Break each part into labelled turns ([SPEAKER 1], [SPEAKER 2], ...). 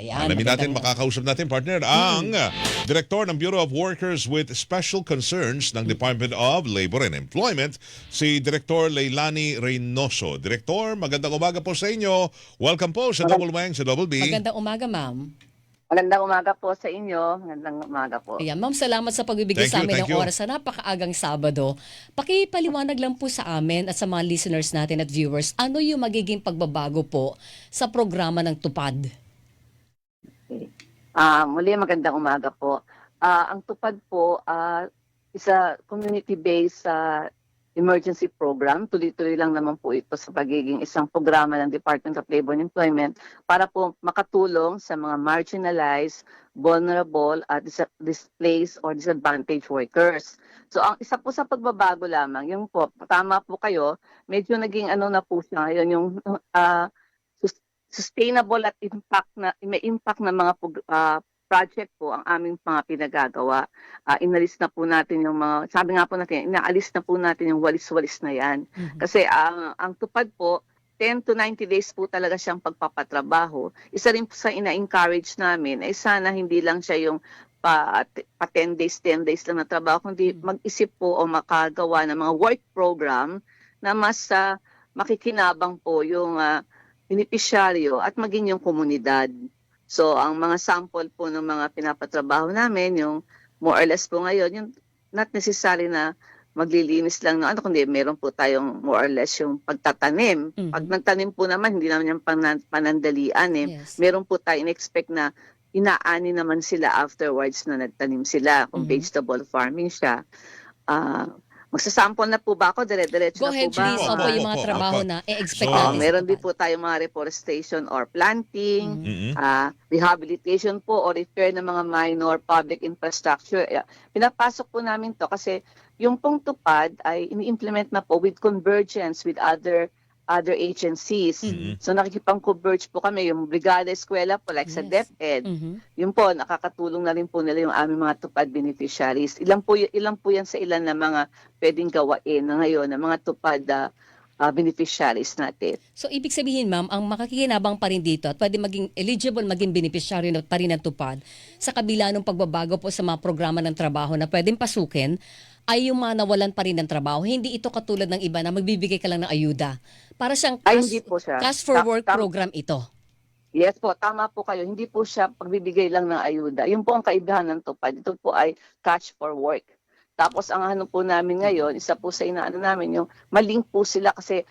[SPEAKER 1] Ayan,
[SPEAKER 2] Alamin natin,
[SPEAKER 1] magandang-
[SPEAKER 2] makakausap natin, partner, ang Director ng Bureau of Workers with Special Concerns ng Department of Labor and Employment, si Director Leilani Reynoso. Director, magandang umaga po sa inyo. Welcome po sa Double Wang, sa Double B.
[SPEAKER 1] Magandang umaga, ma'am.
[SPEAKER 3] Magandang umaga po sa inyo. Magandang umaga po.
[SPEAKER 1] Ayan, ma'am, salamat sa pagbibigay
[SPEAKER 2] Thank
[SPEAKER 1] sa
[SPEAKER 2] you,
[SPEAKER 1] amin
[SPEAKER 2] thank
[SPEAKER 1] ng
[SPEAKER 2] you.
[SPEAKER 1] oras sa napakaagang Sabado. Pakipaliwanag lang po sa amin at sa mga listeners natin at viewers, ano yung magiging pagbabago po sa programa ng Tupad?
[SPEAKER 3] Muli magandang umaga po. Ang tupad po is a community-based emergency program. Tuloy-tuloy lang naman po ito sa pagiging isang programa ng Department of Labor and Employment para po makatulong sa mga marginalized, vulnerable at displaced or disadvantaged workers. So ang isa po sa pagbabago lamang, yung po, tama po kayo, medyo naging ano na po siya ngayon, yung sustainable at may impact na mga project po ang aming mga pinagagawa. Inalis na po natin yung mga, sabi nga po natin, inaalis na po natin yung walis-walis na yan. Kasi ang tupad po, 10 to 90 days po talaga siyang pagpapatrabaho. Isa rin po sa ina-encourage namin ay sana hindi lang siya yung pa 10 days lang na trabaho, kundi mag-isip po o makagawa ng mga work program na mas makikinabang po yung benepisyaryo at maging yung komunidad. So, ang mga sample po ng mga pinapatrabaho namin, yung more or less po ngayon, yung not necessary na maglilinis lang ng kundi meron po tayong more or less yung pagtatanim. Pag nagtanim po naman, hindi naman yung panandalian eh.
[SPEAKER 1] Yes.
[SPEAKER 3] Meron po tayong expect na inaani naman sila afterwards na nagtanim sila, kung vegetable farming siya. Magsasample na po ba ako? Dire-diretso
[SPEAKER 1] Go
[SPEAKER 3] na
[SPEAKER 1] ahead,
[SPEAKER 3] po ba?
[SPEAKER 1] please.
[SPEAKER 2] Opo,
[SPEAKER 1] Opo, yung mga
[SPEAKER 2] opo,
[SPEAKER 1] trabaho
[SPEAKER 2] opo.
[SPEAKER 1] na i-expect
[SPEAKER 2] So,
[SPEAKER 1] natin sa
[SPEAKER 3] Meron din
[SPEAKER 1] Tupad.
[SPEAKER 3] po tayong mga reforestation or planting,
[SPEAKER 2] Mhm.
[SPEAKER 3] rehabilitation po or repair ng mga minor public infrastructure. Pinapasok po namin to kasi yung pong tupad ay ini-implement na po with convergence with other agencies. So nakikipang-converge po kami yung Brigada Eskwela po like sa
[SPEAKER 1] Yes.
[SPEAKER 3] DepEd. Yun po, nakakatulong na rin po nila yung aming mga tupad beneficiaries. Ilan po yan sa ilan na mga pwedeng gawain na ngayon ng mga tupad beneficiaries natin.
[SPEAKER 1] So, ibig sabihin, ma'am, ang makakikinabang pa rin dito at pwede maging eligible, maging beneficiary pa rin ng Tupad sa kabila ng pagbabago po sa mga programa ng trabaho na pwedeng pasukin ay yung mga nawalan pa rin ng trabaho. Hindi ito katulad ng iba na magbibigay ka lang ng ayuda. Para siyang
[SPEAKER 3] Ay, hindi po siya.
[SPEAKER 1] cash for work program ito.
[SPEAKER 3] Yes po, tama po kayo. Hindi po siya pagbibigay lang ng ayuda. Yun po ang kaibahan ng tupad. Ito po ay cash for work. Tapos ang ano po namin ngayon, isa po sa inaano namin, yung malink po sila kasi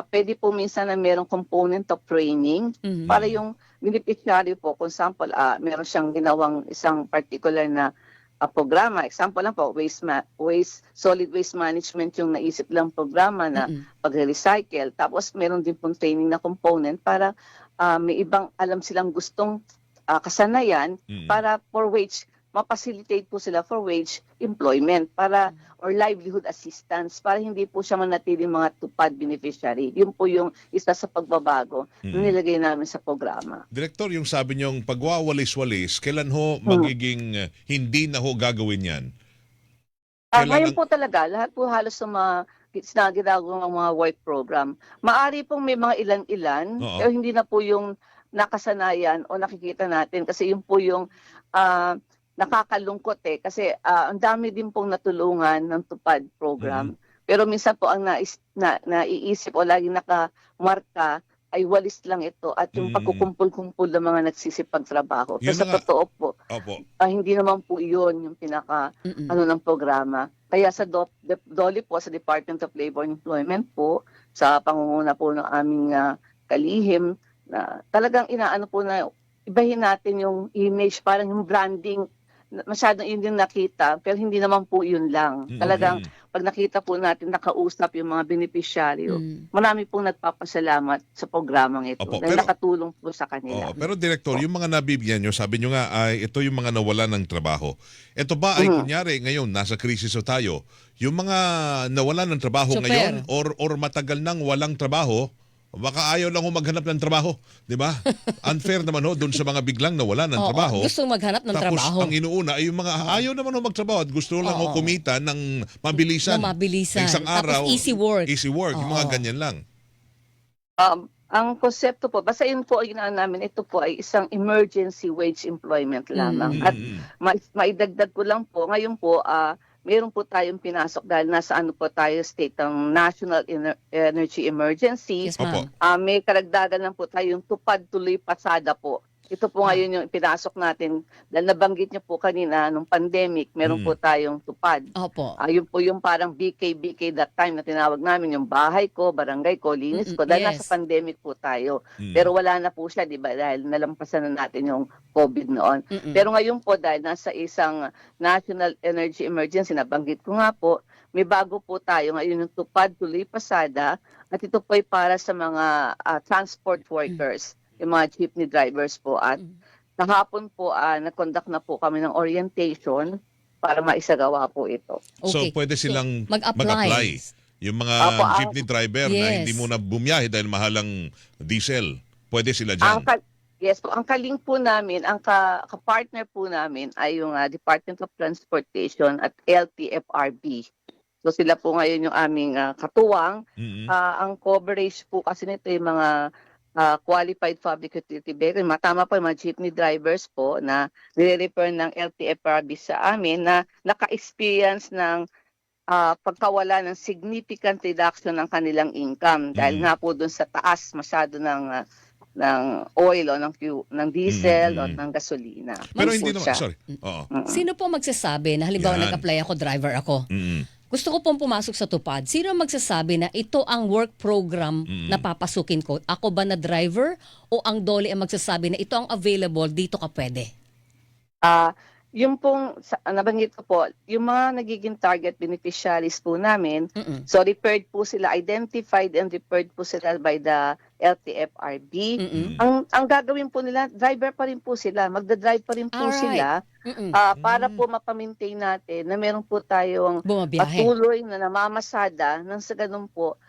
[SPEAKER 3] pwede po minsan na merong component of training para yung beneficiary po, kung example, meron siyang ginawang isang particular na programa. Example lang po, solid waste management yung naisip lang programa na pag-recycle. Tapos meron din pong training na component para may ibang alam silang gustong kasanayan para for wage, ma-facilitate po sila for wage employment para or livelihood assistance para hindi po siya manatiling mga tupad beneficiary. Yun po yung isa sa pagbabago na nilagay namin sa programa.
[SPEAKER 2] Direktor, yung sabi niyong pagwawalis-walis, kailan ho magiging hindi na ho gagawin yan?
[SPEAKER 3] Ngayon po talaga, lahat po halos sa mga ginagawang mga work program. Maari pong may mga ilan-ilan,
[SPEAKER 2] Oo.
[SPEAKER 3] pero hindi na po yung nakasanayan o nakikita natin kasi yun po yung nakakalungkot kasi ang dami din pong natulungan ng tupad program. Pero minsan po ang naiisip o lagi nakamarka ay walis lang ito at yung pagkukumpul-kumpul ng mga nagsisipagtrabaho.
[SPEAKER 2] Yun
[SPEAKER 3] Sa
[SPEAKER 2] na nga.
[SPEAKER 3] totoo po,
[SPEAKER 2] Opo.
[SPEAKER 3] hindi naman po iyon yung pinaka ng programa. Kaya sa DOLE po, sa Department of Labor and Employment po, sa pangunguna po ng aming kalihim, na talagang inaano po na ibahin natin yung image, parang yung branding, masyadong yun yung nakita, pero hindi naman po yun lang. Talagang pag nakita po natin nakausap yung mga beneficiaryo, marami pong nagpapasalamat sa programang ito
[SPEAKER 2] Opo,
[SPEAKER 3] dahil
[SPEAKER 2] pero-
[SPEAKER 3] nakatulong po sa kanila.
[SPEAKER 2] Oo, pero Direktor, yung mga nabibigyan nyo, sabi nyo nga ay ito yung mga nawala ng trabaho. Ito ba ay kunyari ngayon, nasa krisis o tayo, yung mga nawala ng trabaho
[SPEAKER 1] Super.
[SPEAKER 2] ngayon or matagal nang walang trabaho, baka ayaw lang ho maghanap ng trabaho, di ba? Unfair naman ho doon sa mga biglang nawala ng
[SPEAKER 1] Oo,
[SPEAKER 2] trabaho.
[SPEAKER 1] gusto maghanap ng
[SPEAKER 2] Tapos
[SPEAKER 1] trabaho.
[SPEAKER 2] ang inuuna ay yung mga ayaw naman ho magtrabaho at gusto lang ho kumita ng mabilisan.
[SPEAKER 1] Na mabilisan.
[SPEAKER 2] Ng isang
[SPEAKER 1] Tapos
[SPEAKER 2] araw.
[SPEAKER 1] easy work.
[SPEAKER 2] Easy work, yung mga
[SPEAKER 1] Oo.
[SPEAKER 2] ganyan lang.
[SPEAKER 3] Ang konsepto po, basta yun po ang ginaan namin, ito po ay isang emergency wage employment lamang. At maidagdag ko lang po, ngayon po, meron po tayong pinasok dahil nasa ano po tayo, state ng National Energy Emergency.
[SPEAKER 1] Yes, ma'am.
[SPEAKER 3] May karagdagan lang po tayong tupad tuloy pasada po. Ito po ngayon yung pinasok natin dahil nabanggit niyo po kanina nung pandemic, meron po tayong tupad.
[SPEAKER 1] Opo.
[SPEAKER 3] Yun po yung parang BK that time na tinawag namin yung bahay ko, barangay ko, linis ko dahil
[SPEAKER 1] Yes.
[SPEAKER 3] nasa pandemic po tayo. Pero wala na po siya, di ba? Dahil nalampasan na natin yung COVID noon. Pero ngayon po dahil nasa isang national energy emergency, nabanggit ko nga po, may bago po tayo ngayon yung tupad tuloy pasada at ito po ay para sa mga transport workers, yung mga jeepney drivers po. At kahapon po, nag-conduct na po kami ng orientation para maisagawa po ito.
[SPEAKER 2] So
[SPEAKER 1] Okay.
[SPEAKER 2] pwede silang
[SPEAKER 1] mag-apply.
[SPEAKER 2] mag-apply. Yung mga
[SPEAKER 3] Opo,
[SPEAKER 2] jeepney driver na
[SPEAKER 1] Yes.
[SPEAKER 2] hindi muna bumiyahe dahil mahalang diesel, pwede sila dyan.
[SPEAKER 3] Yes po, ang kaling po namin, ang ka-partner po namin ay yung Department of Transportation at LTFRB. So sila po ngayon yung aming katuwang. Ang coverage po kasi nito yung mga qualified public utility vehicle. Tama po yung mga jeepney drivers po na nire-refer ng LTFRB sa amin na naka-experience ng pagkawala ng significant reduction ng kanilang income dahil nga po dun sa taas masyado ng oil o ng diesel o ng gasolina.
[SPEAKER 2] Pero
[SPEAKER 3] Yun
[SPEAKER 2] hindi
[SPEAKER 3] po
[SPEAKER 2] naman,
[SPEAKER 3] siya.
[SPEAKER 2] sorry. Oo.
[SPEAKER 1] Sino po magsasabi na halimbawa
[SPEAKER 2] Yan.
[SPEAKER 1] nag-apply ako, driver ako,
[SPEAKER 2] Mm-mm.
[SPEAKER 1] gusto ko pong pumasok sa tupad, sino ang magsasabi na ito ang work program na papasukin ko? Ako ba na driver o ang DOLE ang magsasabi na ito ang available, dito ka pwede?
[SPEAKER 3] Yung pong, nabanggit ko po, yung mga nagiging target beneficiaries po namin, so referred po sila, identified and referred po sila by the LTFRB. Ang gagawin po nila, driver pa rin po sila, magdadrive pa rin po
[SPEAKER 1] Alright.
[SPEAKER 3] sila para po mapamintain natin na meron po tayong
[SPEAKER 1] Bumabiyahe.
[SPEAKER 3] patuloy na namamasada nang sa ganun po,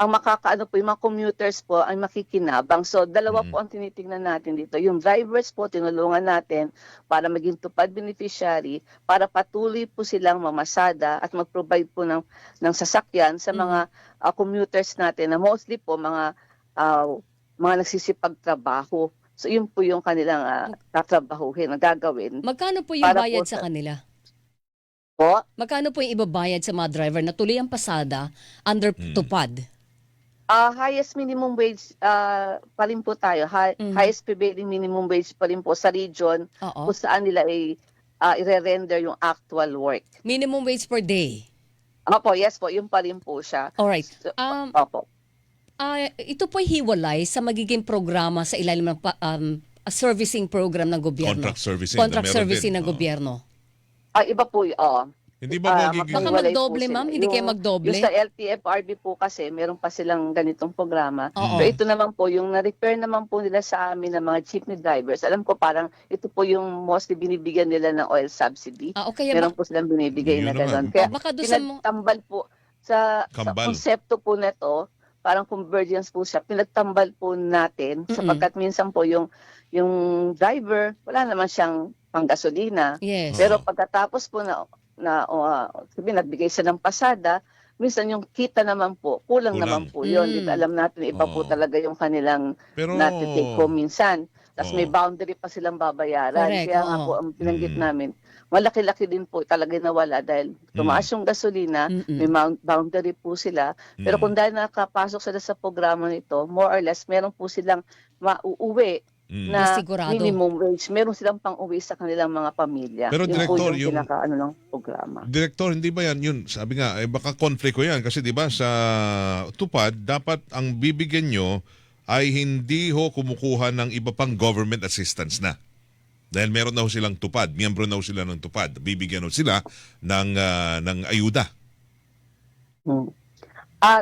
[SPEAKER 3] ang makakaano po, yung mga commuters po ay makikinabang. So, dalawa po ang tinitingnan natin dito. Yung drivers po, tinulungan natin para maging tupad beneficiary, para patuloy po silang mamasada at mag-provide po ng sasakyan sa mga commuters natin na mostly po mga nagsisipagtrabaho. So, yun po yung kanilang tatrabahuhin, gagawin.
[SPEAKER 1] Magkano po yung
[SPEAKER 3] Para
[SPEAKER 1] bayad
[SPEAKER 3] po
[SPEAKER 1] sa kanila?
[SPEAKER 3] Po,
[SPEAKER 1] Magkano po yung ibabayad sa mga driver na tuloy ang pasada under tupad?
[SPEAKER 3] highest minimum wage pa rin po tayo. Highest prevailing minimum wage pa rin po sa region
[SPEAKER 1] Oo.
[SPEAKER 3] kung saan nila i-render yung actual work.
[SPEAKER 1] Minimum wage per day.
[SPEAKER 3] Opo, yes po, yun pa rin po siya.
[SPEAKER 1] Alright.
[SPEAKER 3] So, opo.
[SPEAKER 1] Ito po ay hiwalay sa magiging programa sa ilalim ng servicing program ng gobyerno.
[SPEAKER 2] Contract servicing.
[SPEAKER 1] Contract
[SPEAKER 2] na meron
[SPEAKER 1] servicing
[SPEAKER 2] din.
[SPEAKER 1] ng gobyerno.
[SPEAKER 3] Iba po yun.
[SPEAKER 2] Hindi ba magiging...
[SPEAKER 1] Baka
[SPEAKER 3] Hiwalay
[SPEAKER 1] magdoble,
[SPEAKER 3] po
[SPEAKER 1] ma'am?
[SPEAKER 3] sila.
[SPEAKER 1] Hindi kayo magdoble?
[SPEAKER 3] Yung sa LTFRB po kasi, meron pa silang ganitong programa.
[SPEAKER 1] Oo.
[SPEAKER 3] So ito naman po, yung na-refer naman po nila sa amin ng mga jeepney drivers, alam ko parang ito po yung mostly binibigyan nila ng oil subsidy.
[SPEAKER 1] Okay,
[SPEAKER 3] Meron po silang binibigay
[SPEAKER 2] Yun
[SPEAKER 3] na gano'n.
[SPEAKER 2] naman.
[SPEAKER 3] Kaya
[SPEAKER 1] baka doon sa
[SPEAKER 3] pinagtambal po sa
[SPEAKER 2] Kambal.
[SPEAKER 3] konsepto po na to, parang convergence po siya, pinagtambal po natin sapagkat minsan po yung driver, wala naman siyang panggasolina.
[SPEAKER 1] Yes.
[SPEAKER 3] Pero pagkatapos po sabi, nagbigay siya ng pasada, minsan yung kita naman po, kulang naman po yun. Di ba, alam natin, iba po
[SPEAKER 2] Oo.
[SPEAKER 3] talaga yung kanilang
[SPEAKER 2] Pero...
[SPEAKER 3] natitake home minsan. Tapos
[SPEAKER 2] Oo.
[SPEAKER 3] may boundary pa silang babayaran.
[SPEAKER 1] Correct,
[SPEAKER 3] Kaya nga
[SPEAKER 1] oo.
[SPEAKER 3] po, ang pinanggit namin, malaki-laki din po talaga nawala dahil tumaas yung gasolina, may boundary po sila. Pero kung dahil nakapasok sila sa programa nito, more or less, meron po silang mauuwi na
[SPEAKER 1] Sigurado.
[SPEAKER 3] minimum wage. Meron silang pang-uwi sa kanilang mga pamilya.
[SPEAKER 2] Pero,
[SPEAKER 3] yun
[SPEAKER 2] Director,
[SPEAKER 3] po yung
[SPEAKER 2] yung-
[SPEAKER 3] pinaka-ano ng programa.
[SPEAKER 2] Direktor, hindi ba yan yun? Sabi nga, baka conflict ko yan. Kasi di ba sa tupad, dapat ang bibigyan nyo ay hindi ho kumukuha ng iba pang government assistance na. Dahil meron na ho silang tupad, miyembro na ho sila ng tupad. Bibigyan ho sila ng ayuda.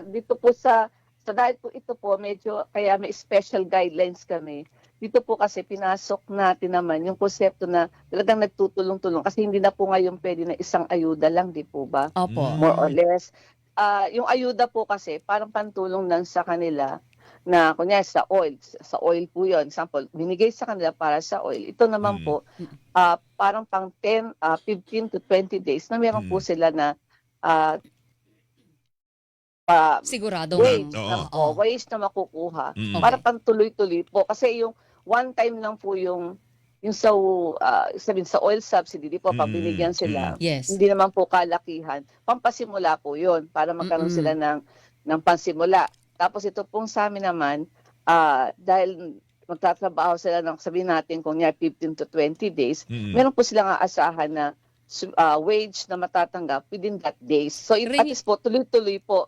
[SPEAKER 3] Dito po sa dahil po ito po, medyo kaya may special guidelines kami. Dito po kasi pinasok natin naman yung konsepto na talagang nagtutulong-tulong kasi hindi na po ngayon pwede na isang ayuda lang, di po ba?
[SPEAKER 1] Opo.
[SPEAKER 3] More or less. Yung ayuda po kasi parang pantulong lang sa kanila na kunya sa oil po yun. Example, binigay sa kanila para sa oil. Ito naman po, parang pang 15 to 20 days na meron po sila na
[SPEAKER 1] Siguradong
[SPEAKER 3] wage
[SPEAKER 2] Oo.
[SPEAKER 3] wage na makukuha
[SPEAKER 2] Mm.
[SPEAKER 3] para pang tuloy-tuloy po kasi yung one time lang po yung sabihin sa oil subsidy di po pag binigyan sila
[SPEAKER 1] Yes.
[SPEAKER 3] hindi naman po kalakihan pampasimula po yun para magkaroon sila ng pansimula tapos ito pong sa amin naman dahil magtatrabaho sila ng sabihin natin kung 15 to 20 days meron po silang aasahan na wage na matatanggap within that days so at least po tuloy-tuloy po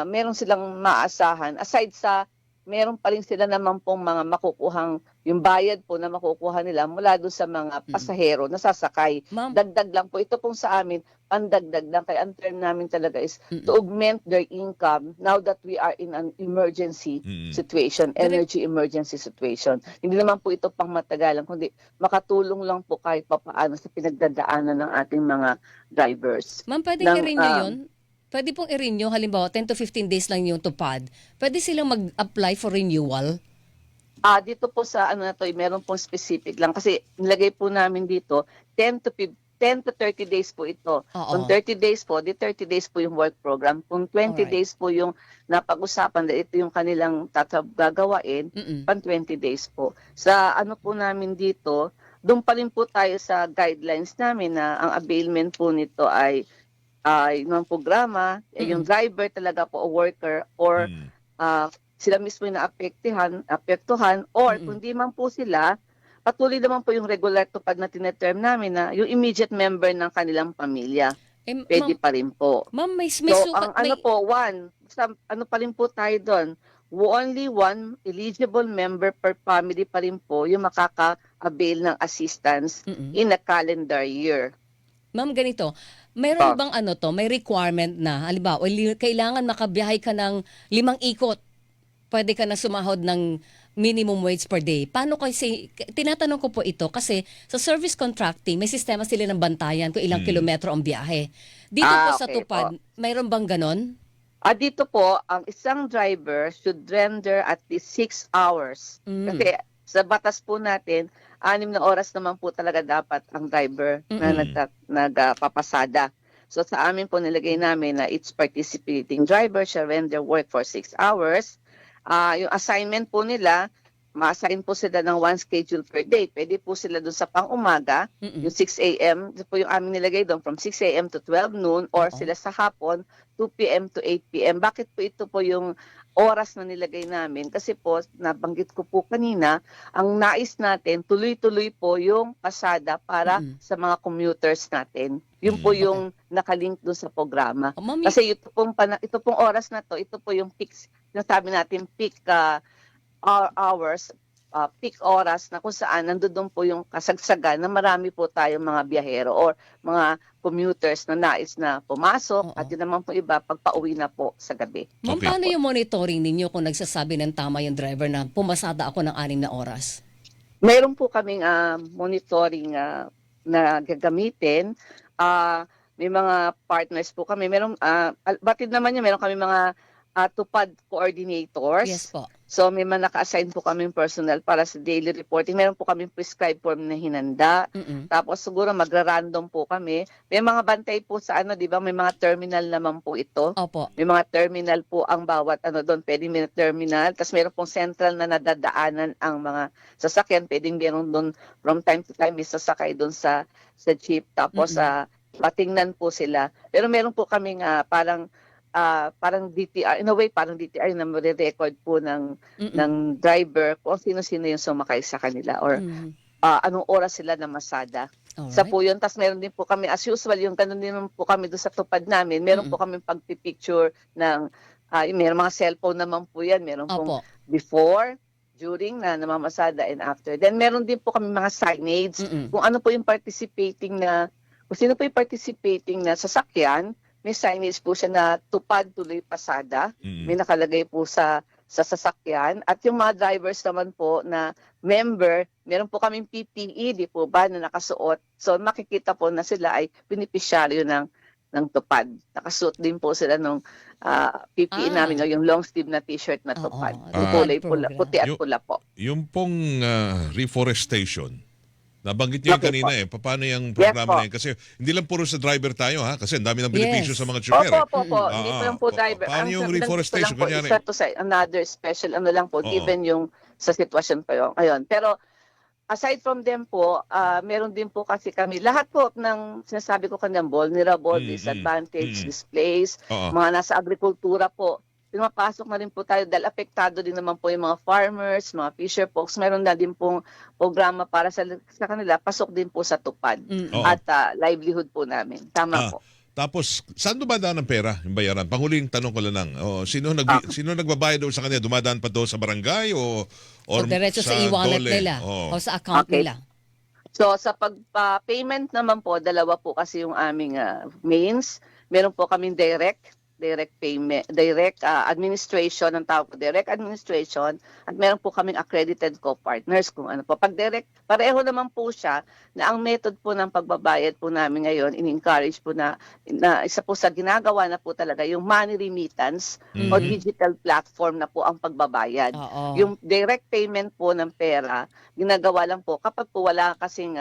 [SPEAKER 3] meron silang maasahan aside sa meron pa rin sila naman pong mga makukuhang yung bayad po na makukuha nila mula doon sa mga pasahero na sasakay.
[SPEAKER 1] Ma'am.
[SPEAKER 3] Dagdag lang po. Ito pong sa amin, pandagdag lang. Kaya ang term namin talaga is to augment their income now that we are in an emergency situation, energy emergency situation. Hindi naman po ito pang matagalan, kundi makatulong lang po kahit papaano sa pinagdadaanan ng ating mga drivers.
[SPEAKER 1] Ma'am, pwedeng i-renew yun? Pwede pong i-renew, halimbawa 10 to 15 days lang yung tupad. Pwede silang mag-apply for renewal?
[SPEAKER 3] Dito po sa ano na to, meron pong specific lang kasi nilagay po namin dito 10 to 30 days po ito. Kung 30 days po, di 30 days po yung work program. Kung 20 days po yung napag-usapan, ito yung kanilang gagawain, pan 20 days po. Sa ano po namin dito, doon pa rin po tayo sa guidelines namin na ang availment po nito ay yung programa, yung driver talaga po o worker or sila mismo yung naapektuhan or kung di man po sila, patuloy naman po yung regular tupad na tineterm namin na yung immediate member ng kanilang pamilya. Pwede pa rin po.
[SPEAKER 1] Ma'am, may
[SPEAKER 3] So,
[SPEAKER 1] sukat.
[SPEAKER 3] ang ano po, ano pa rin po tayo doon, only one eligible member per family pa rin po yung makaka-avail ng assistance in a calendar year.
[SPEAKER 1] Ma'am, ganito. Meron bang may requirement na, halimbawa, kailangan makabiyahe ka ng 5 ikot. Pwede ka na sumahod ng minimum wage per day. Paano kasi, tinatanong ko po ito kasi sa service contracting, may sistema sila ng bantayan kung ilang kilometro ang biyahe. Dito po sa tupad, mayroon bang ganon?
[SPEAKER 3] Dito po, ang isang driver should render at least 6 hours. Kasi sa batas po natin, 6 na oras naman po talaga dapat ang driver na nagpapasada. So sa amin po nilagay namin na each participating driver shall render work for 6 hours. Yung assignment po nila, ma-assign po sila ng one schedule per day. Pwede po sila doon sa pang-umaga, yung 6 a.m. Ito po yung aming nilagay doon from 6 a.m. to 12 noon or sila sa hapon, 2 p.m. to 8 p.m. Bakit po ito po yung oras na nilagay namin? Kasi po, nabanggit ko po kanina, ang nais natin, tuloy-tuloy po yung pasada para sa mga commuters natin. Yun po yung nakalink doon sa programa. Kasi ito pong oras na to, ito po yung peak, nasabi natin peak hours, peak oras na kung saan nandoon po yung kasagsagan na marami po tayong mga biyahero or mga commuters na nais na pumasok at yun naman po iba pagpauwi na po sa gabi.
[SPEAKER 1] Ma'am, paano yung monitoring ninyo kung nagsasabi ng tama yung driver na pumasada ako ng 6 na oras?
[SPEAKER 3] Meron po kaming monitoring na gagamitin. May mga partners po kami. Batid naman meron kami mga tupad coordinators.
[SPEAKER 1] Yes po.
[SPEAKER 3] So may mga naka-assign po kaming personnel para sa daily reporting. Meron po kaming prescribed form na hinanda. Tapos siguro magra-random po kami. May mga bantay po sa di ba? May mga terminal naman po ito.
[SPEAKER 1] Opo.
[SPEAKER 3] May mga terminal po ang bawat doon. Pwedeng may terminal. Tapos meron pong central na nadadaanan ang mga sasakyan. Pwedeng meron doon from time to time may sasakay doon sa jeep. Tapos patingnan po sila. Pero meron po kaming parang DTR, in a way parang DTR na re-record po ng driver kung sino-sino yung sumakay sa kanila or anong oras sila na masada. Sa po yun. Tapos meron din po kami, as usual, yung ganun din po kami doon sa tupad namin, meron po kami pagpipicture ng, meron mga cellphone naman po yan, meron pong before, during na namamasada and after. Then meron din po kami mga signage, kung ano po yung kung sino po yung participating na sasakyan, may signage po siya na tupad tuloy pasada. May nakalagay po sa sasakyan. At yung mga drivers naman po na member, meron po kaming PPE, di po ba, na nakasuot. So makikita po na sila ay beneficiaryo ng tupad. Nakasuot din po sila ng PPE namin, yung long sleeve na t-shirt na tupad. Kulay pula, puti at pula po.
[SPEAKER 2] Yung pong reforestation, Nabanggit niyo yung
[SPEAKER 3] Okay
[SPEAKER 2] kanina paano yung programa
[SPEAKER 3] po.
[SPEAKER 2] na yun? Kasi hindi lang puro sa driver tayo ha, kasi ang dami ng benepisyo
[SPEAKER 1] Yes.
[SPEAKER 2] sa mga chauffeur.
[SPEAKER 3] Opo. Hindi po yung po driver.
[SPEAKER 2] Paano yung reforestation?
[SPEAKER 3] Po,
[SPEAKER 2] Kunyari,
[SPEAKER 3] isa to sa another special lang po,
[SPEAKER 2] Oo.
[SPEAKER 3] given yung sa sitwasyon pa yun. Ayun. Pero aside from them po, meron din po kasi kami, lahat po ng sinasabi ko kanina, vulnerable, disadvantaged, displaced,
[SPEAKER 2] Oo.
[SPEAKER 3] mga nasa agrikultura po, pinapasok na rin po tayo dahil apektado din naman po yung mga farmers, mga fisher folks. Meron na din pong programa para sa kanila, pasok din po sa tupad
[SPEAKER 2] Oo.
[SPEAKER 3] at livelihood po namin. Tama po.
[SPEAKER 2] Tapos, saan dumadaan ang pera, yung bayaran? Panghuling tanong ko lang. Sino nagbabayad doon sa kanya? Dumadaan pa doon sa barangay o
[SPEAKER 1] O diretso sa e-wallet
[SPEAKER 2] dole?
[SPEAKER 1] nila
[SPEAKER 2] Oo.
[SPEAKER 1] o sa account
[SPEAKER 3] Okay.
[SPEAKER 1] nila.
[SPEAKER 3] So sa payment naman po, dalawa po kasi yung aming means. Meron po kaming direct payment, administration ang tawag po, direct administration, at meron po kaming accredited co-partners kung ano po. Pag direct, pareho naman po siya na ang method po ng pagbabayad po namin ngayon, in-encourage po na isa po sa ginagawa na po talaga yung money remittance o digital platform na po ang pagbabayad.
[SPEAKER 1] Oo.
[SPEAKER 3] Yung direct payment po ng pera, ginagawa lang po kapag po wala kasing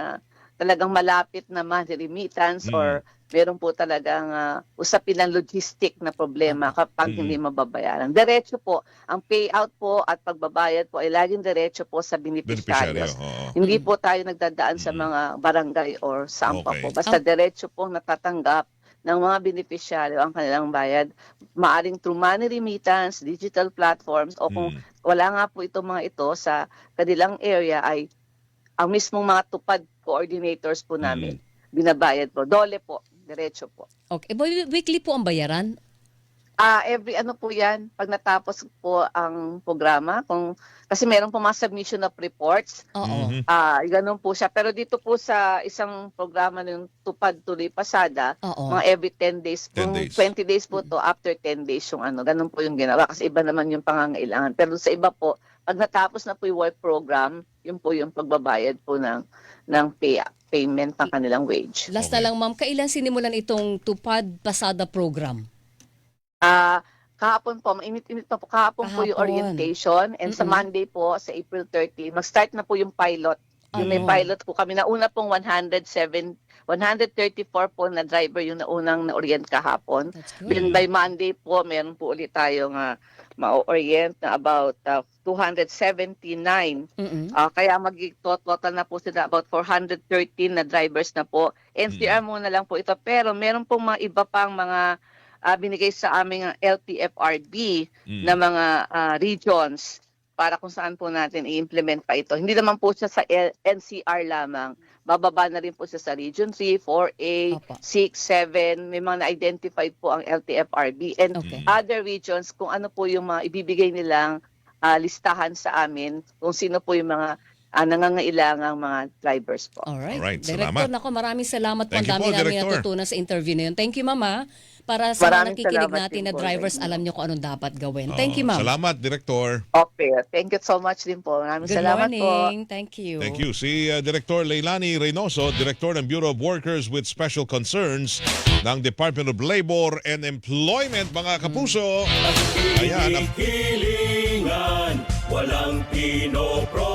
[SPEAKER 3] talagang malapit na money remittance or meron po talagang usapin ng logistic na problema kapag hindi mababayaran. Diretso po, ang payout po at pagbabayad po ay laging diretso po sa
[SPEAKER 2] Beneficiaryo.
[SPEAKER 3] beneficiaries.
[SPEAKER 2] Oo.
[SPEAKER 3] Hindi po tayo nagdadaan sa mga barangay or saan pa
[SPEAKER 2] Okay.
[SPEAKER 3] po. Basta diretso po natatanggap ng mga beneficiaryo ang kanilang bayad. Maaring through money remittance, digital platforms, o kung wala nga po itong mga ito sa kanilang area ay ang mismong mga tupad coordinators po namin binabayad po. Dole po, diretso po.
[SPEAKER 1] Okay. Weekly po ang bayaran?
[SPEAKER 3] Every ano po yan, pag natapos po ang programa, kasi meron po mga submission of reports,
[SPEAKER 1] Oo.
[SPEAKER 3] ganun po siya. Pero dito po sa isang programa ng Tupad Tuloy Pasada,
[SPEAKER 1] Oo.
[SPEAKER 3] mga every 10 days,
[SPEAKER 2] 10
[SPEAKER 3] kung
[SPEAKER 2] days.
[SPEAKER 3] 20 days po to, after 10 days yung ganun po yung ginawa. Kasi iba naman yung pangangailangan. Pero sa iba po, pag natapos na po yung work program, yun po yung pagbabayad po ng payment ng kanilang wage.
[SPEAKER 1] Last na lang ma'am, kailan sinimulan itong Tupad Pasada program?
[SPEAKER 3] Kahapon po, mainit-init pa po. Kahapon po yung
[SPEAKER 1] Kahapon.
[SPEAKER 3] orientation. And sa Monday po, sa April 30, mag-start na po yung pilot. Yung may pilot po kami. Nauna pong 134 po na driver yung naunang na-orient kahapon.
[SPEAKER 1] That's good.
[SPEAKER 3] Then by Monday po, meron po ulit tayong ma-orient na about 279. Kaya mag-total na po sila about 413 na drivers na po. NCR muna lang po ito. Pero meron pong mga iba pang mga binigay sa aming LTFRB na mga regions para kung saan po natin i-implement pa ito. Hindi naman po siya sa NCR lamang. Bababa na rin po siya sa Region 3, 4A,
[SPEAKER 1] Opo.
[SPEAKER 3] 6, 7. May mga na-identified po ang LTFRB. And
[SPEAKER 1] Okay.
[SPEAKER 3] other regions, kung ano po yung mga ibibigay nilang listahan sa amin, kung sino po yung mga nangangailangang mga drivers po.
[SPEAKER 1] Alright.
[SPEAKER 2] Alright,
[SPEAKER 1] Director,
[SPEAKER 2] salamat.
[SPEAKER 1] nako, maraming salamat po. Ang
[SPEAKER 2] Thank you
[SPEAKER 1] dami
[SPEAKER 2] po,
[SPEAKER 1] namin
[SPEAKER 2] Director.
[SPEAKER 1] natutunan sa interview na yun. Thank you, Mama. Para sa mga
[SPEAKER 3] Maraming
[SPEAKER 1] nakikinig
[SPEAKER 3] salamat
[SPEAKER 1] natin
[SPEAKER 3] din
[SPEAKER 1] na
[SPEAKER 3] po.
[SPEAKER 1] drivers,
[SPEAKER 3] Thank you.
[SPEAKER 1] alam nyo kung anong dapat gawin. Thank you, Ma'am.
[SPEAKER 2] Salamat, Director.
[SPEAKER 3] Okay. Thank you so much din po. Maraming
[SPEAKER 1] Good
[SPEAKER 3] salamat po.
[SPEAKER 1] morning. Thank you.
[SPEAKER 2] Thank you. Si Director Leilani Reynoso, Director ng Bureau of Workers with Special Concerns ng Department of Labor and Employment, mga kapuso. Ayan.
[SPEAKER 4] Hilingan, walang pinopro